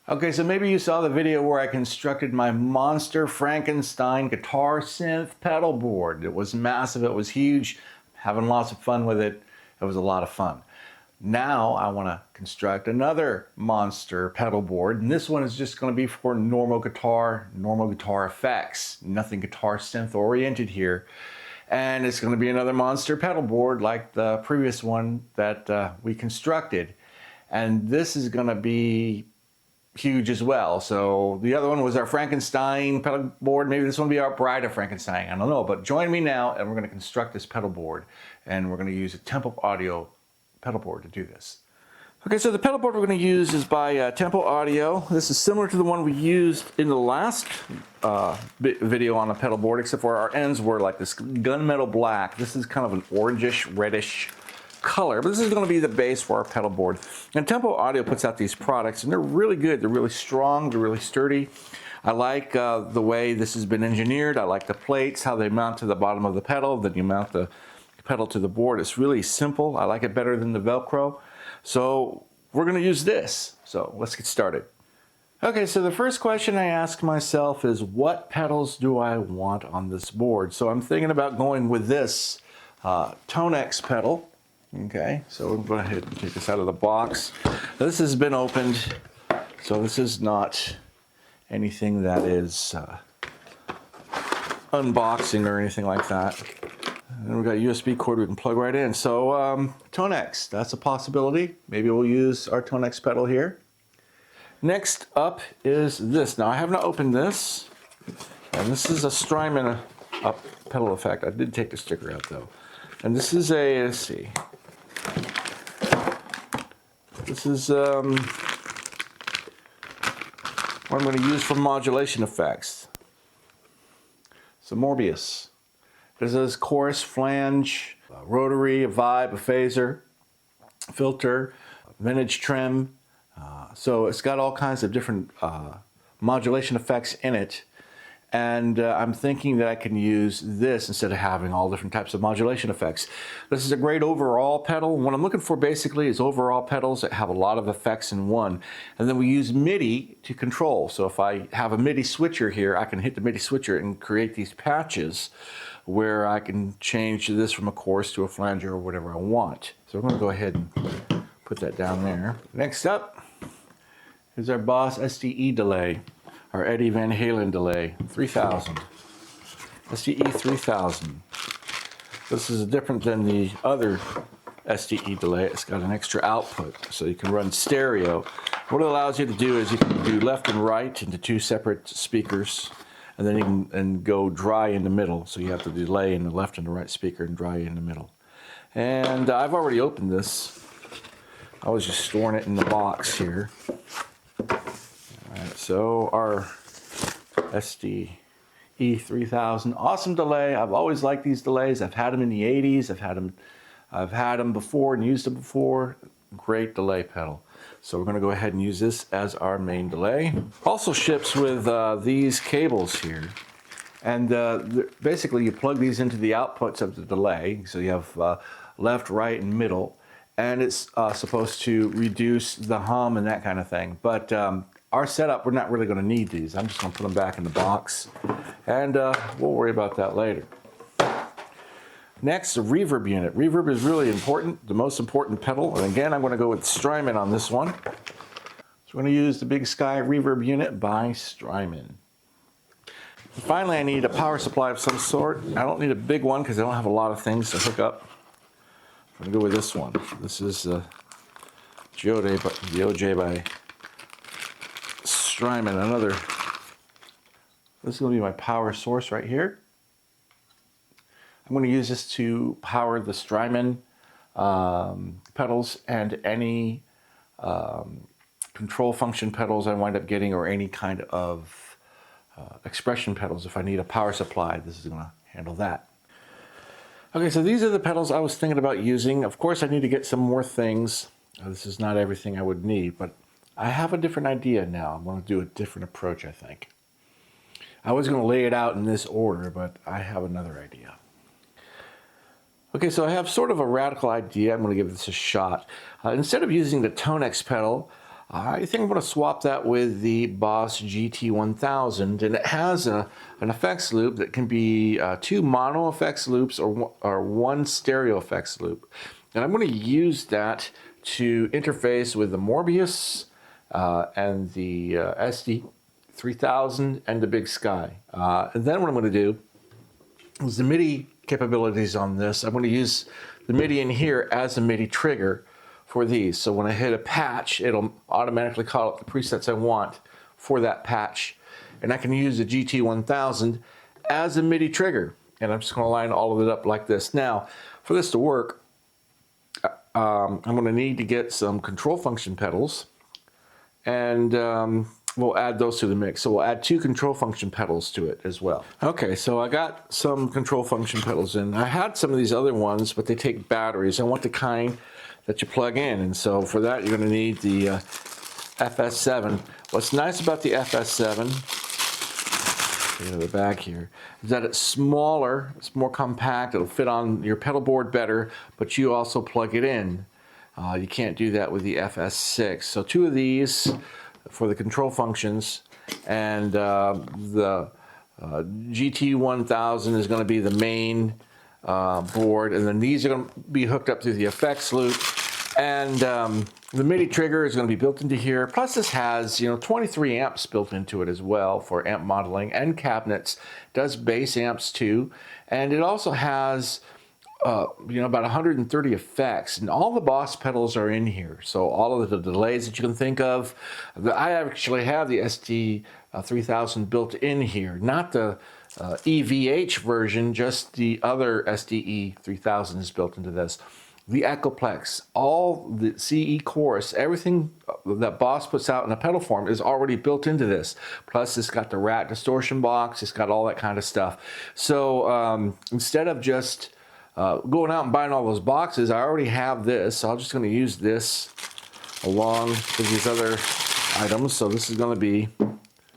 Okay, so maybe you saw the video where I constructed my monster Frankenstein guitar synth pedal board. It was massive, it was huge, having lots of fun with it. It was a lot of fun. Now I want to construct another monster pedal board, and this one is just going to be for normal guitar effects. Nothing guitar synth oriented here. And it's going to be another monster pedal board like the previous one that we constructed. And this is going to be huge as well. So the other one was our Frankenstein pedal board. Maybe this one will be our Bride of Frankenstein. I don't know, but join me now and we're going to construct this pedal board, and we're going to use a Tempo Audio pedal board to do this. Okay, so the pedal board we're going to use is by Tempo Audio. This is similar to the one we used in the last video on a pedal board, except for our ends were like this gunmetal black. This is kind of an orangish, reddish color, but this is going to be the base for our pedal board. And Tempo Audio puts out these products, and they're really good. They're really strong. They're really sturdy. I like the way this has been engineered. I like the plates, how they mount to the bottom of the pedal. Then you mount the pedal to the board. It's really simple. I like it better than the Velcro. So we're going to use this. So let's get started. Okay, so the first question I ask myself is, what pedals do I want on this board? So I'm thinking about going with this Tonex pedal. Okay, so we'll go ahead and take this out of the box. This has been opened, so this is not anything that is unboxing or anything like that. And we've got a USB cord we can plug right in. So Tonex, that's a possibility. Maybe we'll use our Tonex pedal here. Next up is this. Now I have not opened this, and this is a Strymon pedal effect. I did take the sticker out though. And this is a, let's see. This is what I'm going to use for modulation effects. So Morbius. This is chorus, flange, rotary, a vibe, a phaser, filter, vintage trim. So it's got all kinds of different modulation effects in it. And I'm thinking that I can use this instead of having all different types of modulation effects. This is a great overall pedal. What I'm looking for basically is overall pedals that have a lot of effects in one. And then we use MIDI to control. So if I have a MIDI switcher here, I can hit the MIDI switcher and create these patches where I can change this from a chorus to a flanger or whatever I want. So I'm going to go ahead and put that down there. Next up is our Boss SDE delay. Our Eddie Van Halen delay, 3000. SDE 3000. This is different than the other SDE delay. It's got an extra output, so you can run stereo. What it allows you to do is you can do left and right into two separate speakers, and then you can go dry in the middle. So you have the delay in the left and the right speaker and dry in the middle. And I've already opened this. I was just storing it in the box here. So our SDE 3000, awesome delay. I've always liked these delays. I've had them in the 80s. I've had them before and used them before. Great delay pedal. So we're going to go ahead and use this as our main delay. Also ships with these cables here. And basically you plug these into the outputs of the delay. So you have left, right, and middle. And it's supposed to reduce the hum and that kind of thing. But our setup, we're not really going to need these. I'm just going to put them back in the box, and we'll worry about that later. Next, the reverb unit. Reverb is really important, the most important pedal. And again, I'm going to go with Strymon on this one. So we're going to use the Big Sky reverb unit by Strymon. And finally, I need a power supply of some sort. I don't need a big one because I don't have a lot of things to hook up. I'm going to go with this one. This is the OJ by Strymon. This is going to be my power source right here. I'm going to use this to power the Strymon pedals and any control function pedals I wind up getting, or any kind of expression pedals. If I need a power supply, this is going to handle that. Okay, so these are the pedals I was thinking about using. Of course, I need to get some more things. This is not everything I would need, but I have a different idea now. I'm going to do a different approach, I think. I was going to lay it out in this order, but I have another idea. Okay, so I have sort of a radical idea. I'm going to give this a shot. Instead of using the Tonex pedal, I think I'm going to swap that with the Boss GT1000, and it has an effects loop that can be 2 mono effects loops or 1 stereo effects loop. And I'm going to use that to interface with the Morbius and the SD3000 and the Big Sky. And then what I'm going to do is the MIDI capabilities on this. I'm going to use the MIDI in here as a MIDI trigger for these. So when I hit a patch, it'll automatically call up the presets I want for that patch. And I can use the GT1000 as a MIDI trigger. And I'm just going to line all of it up like this. Now, for this to work, I'm going to need to get some control function pedals. And we'll add those to the mix. So we'll add 2 control function pedals to it as well. Okay, so I got some control function pedals in. I had some of these other ones, but they take batteries. I want the kind that you plug in, and so for that you're going to need the FS7. What's nice about the FS7, the back here, is that it's smaller, it's more compact, it'll fit on your pedal board better, but you also plug it in. You can't do that with the FS6. So 2 of these for the control functions, and the GT1000 is going to be the main board, and then these are going to be hooked up through the effects loop, and the MIDI trigger is going to be built into here. Plus this has 23 amps built into it as well for amp modeling and cabinets. It does bass amps too, and it also has about 130 effects, and all the Boss pedals are in here. So all of the delays that you can think of, I actually have the SD3000 built in here, not the EVH version, just the other SDE3000 is built into this. The Echoplex, all the CE chorus, everything that Boss puts out in a pedal form is already built into this. Plus it's got the Rat distortion box, it's got all that kind of stuff. So instead of just going out and buying all those boxes, I already have this. So I'm just going to use this along with these other items. So this is going to be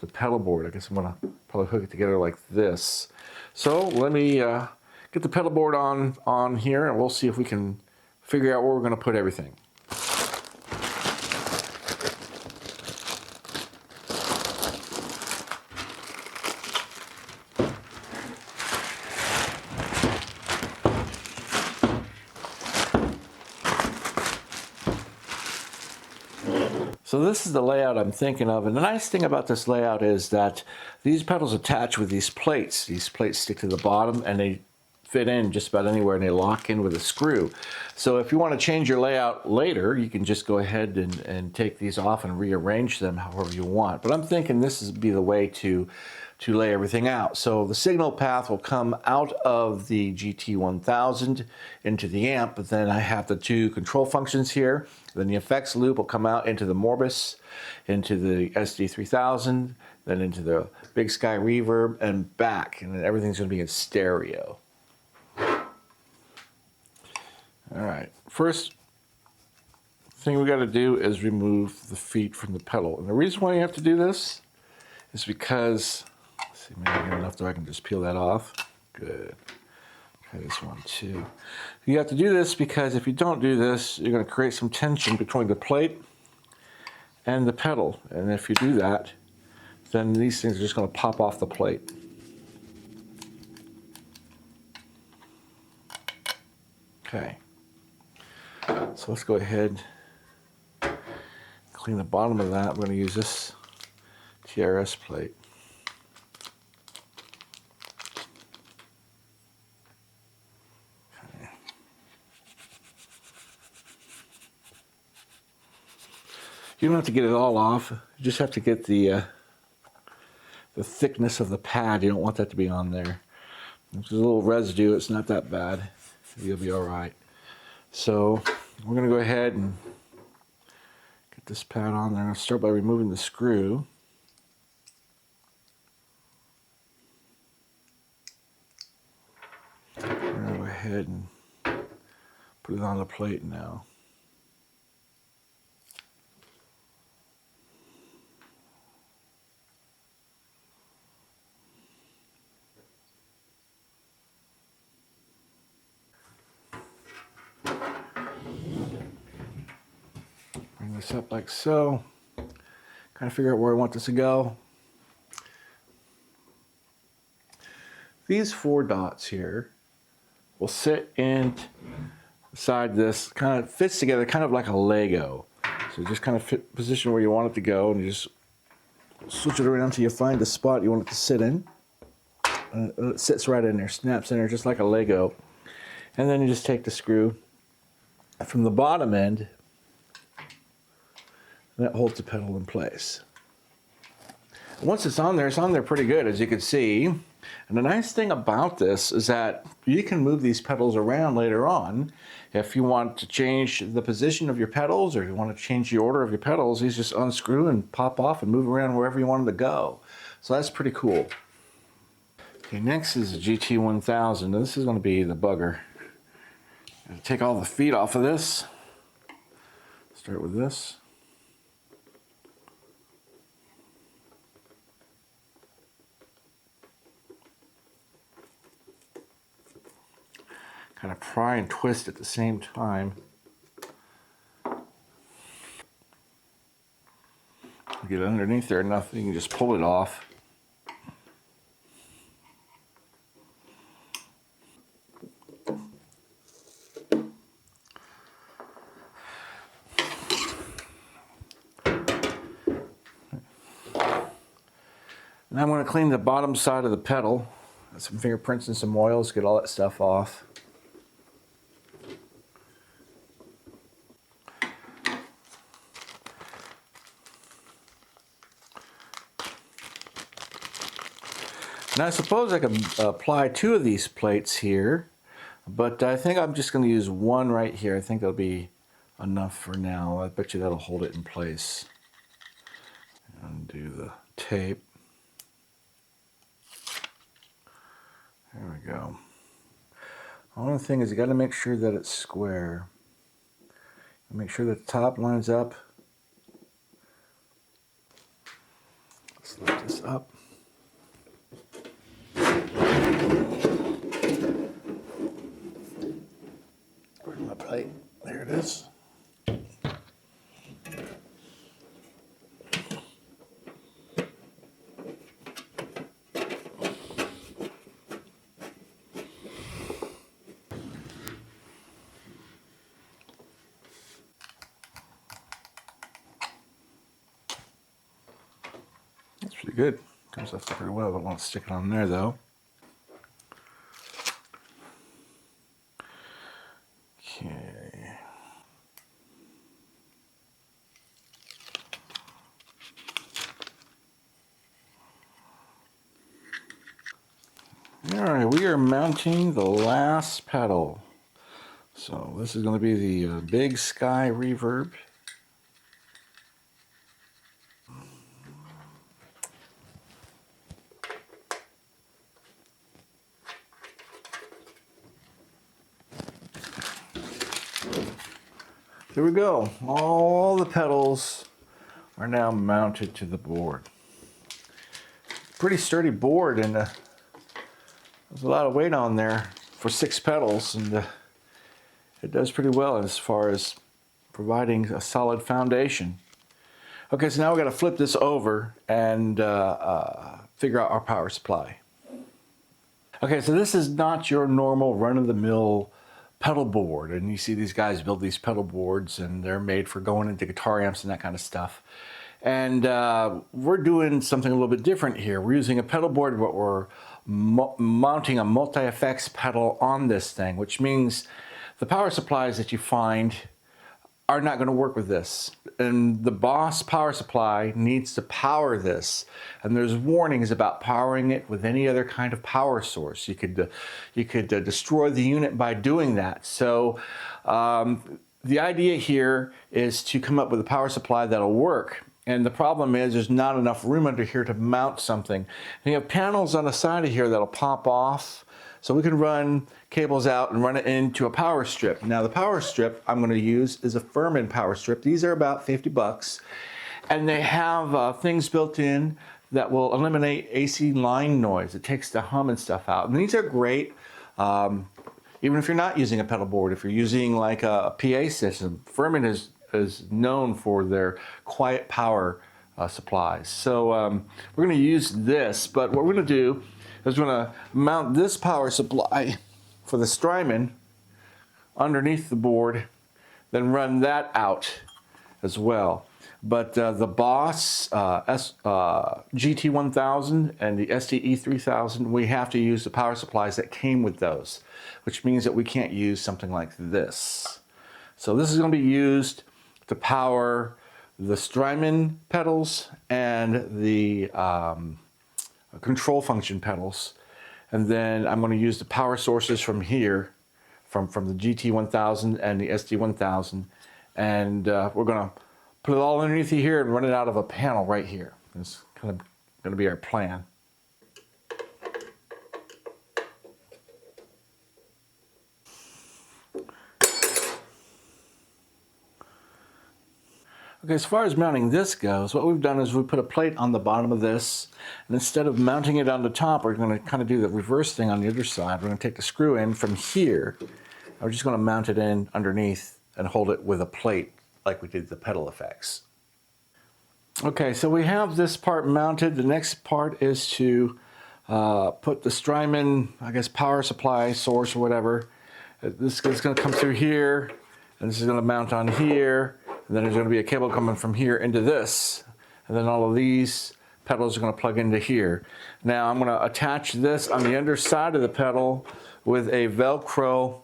the pedal board. I guess I'm going to probably hook it together like this. So let me get the pedal board on here, and we'll see if we can figure out where we're going to put everything. So this is the layout I'm thinking of, and the nice thing about this layout is that these pedals attach with these plates. These plates stick to the bottom and they fit in just about anywhere, and they lock in with a screw. So if you want to change your layout later, you can just go ahead and take these off and rearrange them however you want. But I'm thinking this would be the way to lay everything out. So the signal path will come out of the GT1000 into the amp, but then I have the 2 control functions here. Then the effects loop will come out into the Morbius, into the SD3000, then into the Big Sky Reverb, and back. And then everything's going to be in stereo. All right, first thing we got to do is remove the feet from the pedal. And the reason why you have to do this is because, let's see, maybe I get enough that I can just peel that off. Good. Try this one too. You have to do this because if you don't do this, you're going to create some tension between the plate and the pedal. And if you do that, then these things are just going to pop off the plate. Okay. So let's go ahead, clean the bottom of that. We're going to use this TRS plate. Okay. You don't have to get it all off. You just have to get the thickness of the pad. You don't want that to be on there. If there's a little residue, it's not that bad. You'll be all right. So we're going to go ahead and get this pad on there. I'm going to start by removing the screw. We're going to go ahead and put it on the plate now. Bring this up like so. kind of figure out where I want this to go. These 4 dots here will sit inside this, kind of fits together kind of like a Lego. So just kind of position where you want it to go, and you just switch it around until you find the spot you want it to sit in. And it sits right in there, snaps in there just like a Lego. And then you just take the screw from the bottom end, and that holds the pedal in place. Once it's on there pretty good, as you can see. And the nice thing about this is that you can move these pedals around later on. If you want to change the position of your pedals, or you want to change the order of your pedals, you just unscrew and pop off and move around wherever you want them to go. So that's pretty cool. Okay, next is the GT1000. This is going to be the bugger. Take all the feet off of this. Start with this. Kind of pry and twist at the same time. Get underneath there enough, you can just pull it off. Now I'm going to clean the bottom side of the pedal. Got some fingerprints and some oils, get all that stuff off. Now I suppose I could apply 2 of these plates here, but I think I'm just going to use 1 right here. I think that'll be enough for now. I bet you that'll hold it in place. Undo the tape. There we go. Only thing is you got to make sure that it's square. Make sure that the top lines up. Let's lift this up. Where's my plate? There it is. That's pretty good. Comes off pretty well. I don't want to stick it on there though. Okay. All right, we are mounting the last pedal. So this is going to be the Big Sky Reverb. Here we go. All the pedals are now mounted to the board. Pretty sturdy board, and there's a lot of weight on there for 6 pedals, and it does pretty well as far as providing a solid foundation. Okay, so now we've got to flip this over and figure out our power supply. Okay, so this is not your normal run-of-the-mill pedal board, and you see these guys build these pedal boards, and they're made for going into guitar amps and that kind of stuff. And we're doing something a little bit different here. We're using a pedal board, but we're mounting a multi-effects pedal on this thing, which means the power supplies that you find are not going to work with this. And the Boss power supply needs to power this. And there's warnings about powering it with any other kind of power source. You could destroy the unit by doing that. So the idea here is to come up with a power supply that'll work. And the problem is there's not enough room under here to mount something. And you have panels on the side of here that'll pop off. So we can run cables out and run it into a power strip. Now the power strip I'm going to use is a Furman power strip. These are about 50 bucks. And they have things built in that will eliminate AC line noise. It takes the hum and stuff out. And these are great, even if you're not using a pedal board. If you're using like a PA system, Furman is known for their quiet power supplies. So we're going to use this, but what we're going to do is we're going to mount this power supply for the Strymon underneath the board, then run that out as well. But the Boss GT1000 and the STE3000, we have to use the power supplies that came with those, which means that we can't use something like this. So this is going to be used to power the Strymon pedals and the control function pedals. And then I'm going to use the power sources from here, from the GT1000 and the ST1000. And we're going to put it all underneath here and run it out of a panel right here. That's kind of going to be our plan. Okay, as far as mounting this goes, what we've done is we put a plate on the bottom of this, and instead of mounting it on the top, we're going to kind of do the reverse thing on the other side. We're going to take the screw in from here. We're just going to mount it in underneath and hold it with a plate like we did the pedal effects. Okay, so we have this part mounted. The next part is to put the Strymon, I guess, power supply source or whatever. This is going to come through here, and this is going to mount on here. And then there's going to be a cable coming from here into this. And then all of these pedals are going to plug into here. Now I'm going to attach this on the underside of the pedal with a Velcro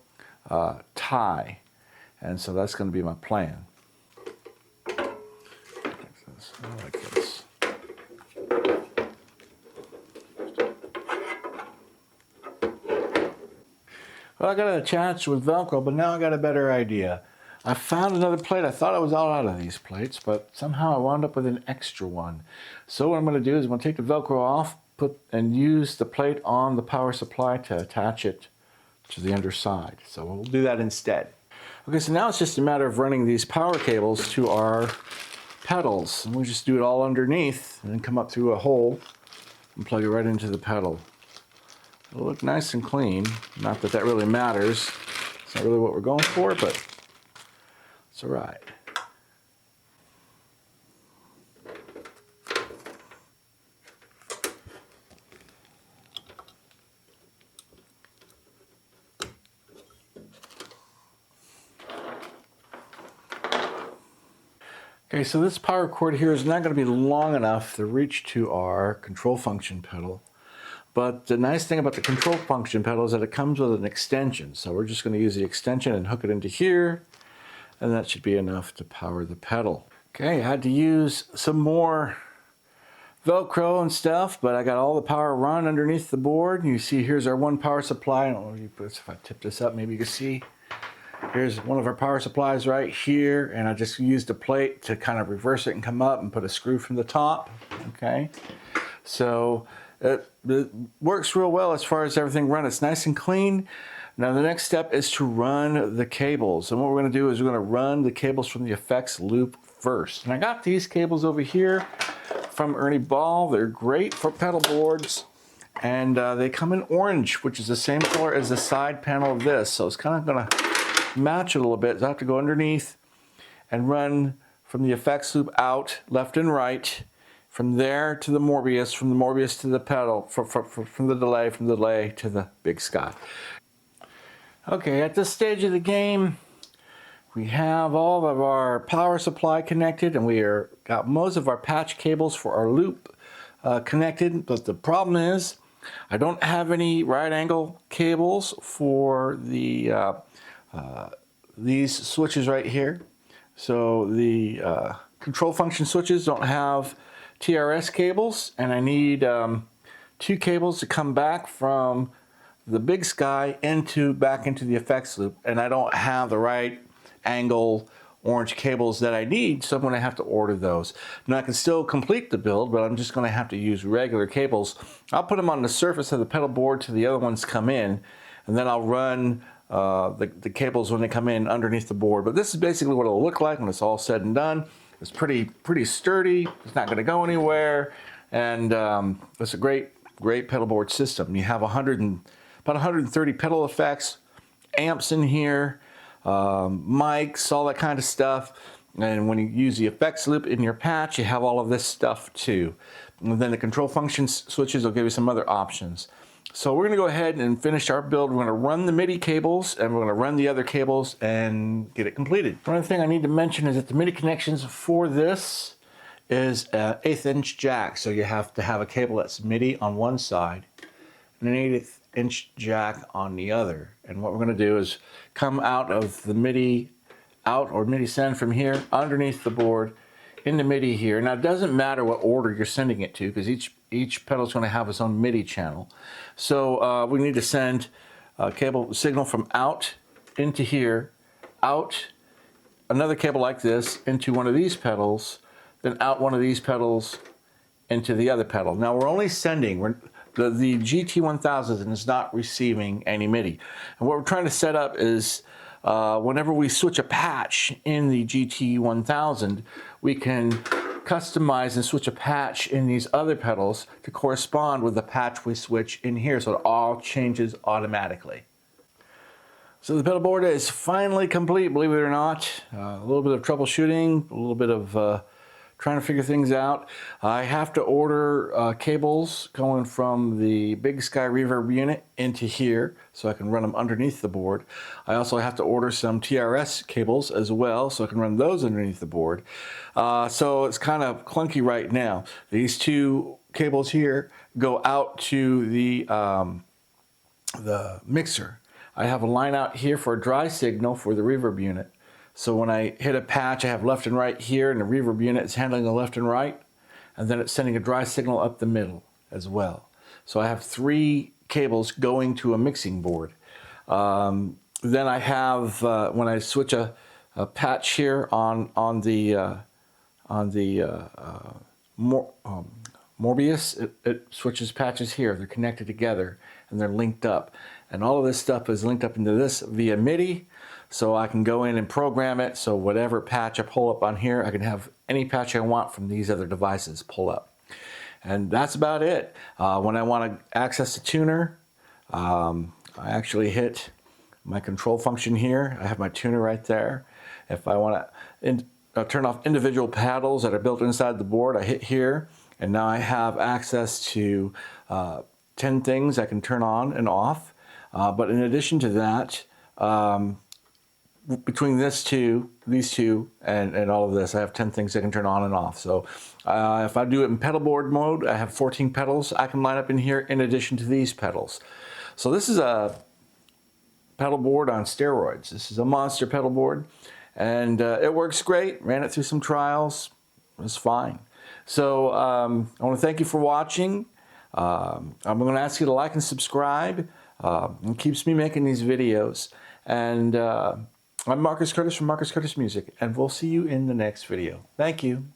tie. And so that's going to be my plan. Like this. Well, I got it attached with Velcro, but now I got a better idea. I found another plate. I thought I was all out of these plates, but somehow I wound up with an extra one. So what I'm going to do is I'm going to take the Velcro off, and use the plate on the power supply to attach it to the underside. So we'll do that instead. Okay, so now it's just a matter of running these power cables to our pedals. And we'll just do it all underneath and then come up through a hole and plug it right into the pedal. It'll look nice and clean. Not that that really matters. It's not really what we're going for, but it's all right. Okay, so this power cord here is not going to be long enough to reach to our control function pedal. But the nice thing about the control function pedal is that it comes with an extension. So we're just going to use the extension and hook it into here. And that should be enough to power the pedal. Okay, I had to use some more Velcro and stuff, but I got all the power run underneath the board. And you see here's our one power supply. I don't know if I tip this up, maybe you can see. Here's one of our power supplies right here, and I just used a plate to kind of reverse it and come up and put a screw from the top. Okay, so it works real well as far as everything run. It's nice and clean. Now the next step is to run the cables, and what we're going to do is we're going to run the cables from the effects loop first. And I got these cables over here from Ernie Ball. They're great for pedal boards, and they come in orange, which is the same color as the side panel of this. So it's kind of going to match it a little bit. So I have to go underneath and run from the effects loop out, left and right, from there to the Morbius, from the Morbius to the pedal, from the delay to the big sky. Okay, at this stage of the game, we have all of our power supply connected, and got most of our patch cables for our loop connected. But the problem is, I don't have any right angle cables for the these switches right here. So the control function switches don't have TRS cables, and I need 2 cables to come back from the big sky back into the effects loop, and I don't have the right angle orange cables that I need, so I'm going to have to order those. Now I can still complete the build, but I'm just going to have to use regular cables. I'll put them on the surface of the pedal board till the other ones come in, and then I'll run the cables when they come in underneath the board. But this is basically what it'll look like when it's all said and done. It's pretty sturdy. It's not going to go anywhere, and it's a great pedal board system. You have about 130 pedal effects, amps in here, mics, all that kind of stuff. And when you use the effects loop in your patch, you have all of this stuff too. And then the control function switches will give you some other options. So we're going to go ahead and finish our build. We're going to run the MIDI cables and we're going to run the other cables and get it completed. One other thing I need to mention is that the MIDI connections for this is an 1/8 inch jack. So you have to have a cable that's MIDI on one side and an 1/8 inch jack on the other. And what we're going to do is come out of the MIDI out or MIDI send from here underneath the board into MIDI here. Now it doesn't matter what order you're sending it to because each pedal is going to have its own MIDI channel. So we need to send a cable signal from out into here, out another cable like this into one of these pedals, then out one of these pedals into the other pedal. Now we're only sending, the GT1000 is not receiving any MIDI. And what we're trying to set up is whenever we switch a patch in the GT1000, we can customize and switch a patch in these other pedals to correspond with the patch we switch in here, so it all changes automatically. So the pedal board is finally complete, believe it or not. A little bit of troubleshooting, a little bit of trying to figure things out. I have to order cables going from the Big Sky reverb unit into here so I can run them underneath the board. I also have to order some TRS cables as well so I can run those underneath the board. So it's kind of clunky right now. These two cables here go out to the mixer. I have a line out here for a dry signal for the reverb unit. So when I hit a patch, I have left and right here, and the reverb unit is handling the left and right, and then it's sending a dry signal up the middle as well. So I have 3 cables going to a mixing board. Then I have, when I switch a patch here on the Morbius, it switches patches here. They're connected together and they're linked up. And all of this stuff is linked up into this via MIDI. So I can go in and program it. So whatever patch I pull up on here, I can have any patch I want from these other devices pull up. And that's about it. When I want to access the tuner, I actually hit my control function here. I have my tuner right there. If I want to turn off individual paddles that are built inside the board, I hit here. And now I have access to 10 things I can turn on and off. But in addition to that, between these two, and all of this, I have 10 things I can turn on and off. So if I do it in pedalboard mode, I have 14 pedals I can line up in here in addition to these pedals. So this is a pedal board on steroids. This is a monster pedal board, and it works great. Ran it through some trials. It was fine. So I want to thank you for watching. I'm going to ask you to like and subscribe. It keeps me making these videos. And I'm Marcus Curtis from Marcus Curtis Music, and we'll see you in the next video. Thank you.